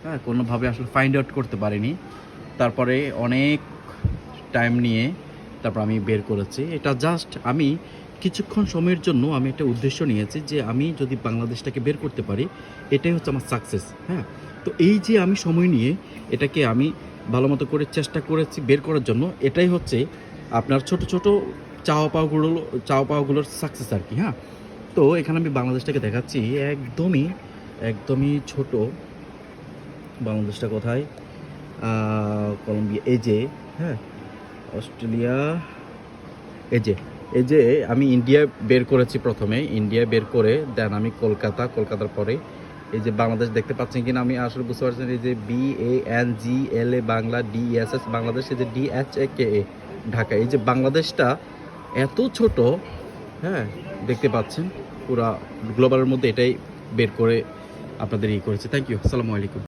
হ্যাঁ, কোনোভাবে আসলে ফাইন্ড আউট করতে পারিনি। তারপরে অনেক টাইম নিয়ে তারপর আমি বের করেছি। এটা জাস্ট আমি কিছুক্ষণ সময়ের জন্য আমি একটা উদ্দেশ্য নিয়েছি যে আমি যদি বাংলাদেশটাকে বের করতে পারি, এটাই হচ্ছে আমার সাকসেস। হ্যাঁ? তো এই যে আমি সময় নিয়ে এটাকে আমি ভালোমতো করে চেষ্টা করেছি বের করার জন্য, এটাই হচ্ছে আপনার ছোট, ছোট চাওয়া পাওয়াগুলোর সাকসেস আরকি। হ্যাঁ? তো এখানে আমি বাংলাদেশটাকে দেখাচ্ছি একদমই ছোট। বাংলাদেশটা কোথায়? কলম্বিয়া এই যে, হ্যাঁ? অস্ট্রেলিয়া এই যে, এই যে আমি ইন্ডিয়া বের করেছি ১ম এ। ইন্ডিয়া বের করে দেন আমি কলকাতার পরে এই যে বাংলাদেশ দেখতে পাচ্ছেন কিনা আমি আসলে বুঝতে পারছি না। এই যে BANGLA বাংলা, DESS বাংলাদেশ, এই যে DHAKA ঢাকা। এই যে বাংলাদেশটা এত ছোট, হ্যাঁ? দেখতে পাচ্ছেন পুরা গ্লোবালের মধ্যে এটাই বের করে আপনাদের করেছি। Thank you. আসসালামু আলাইকুম।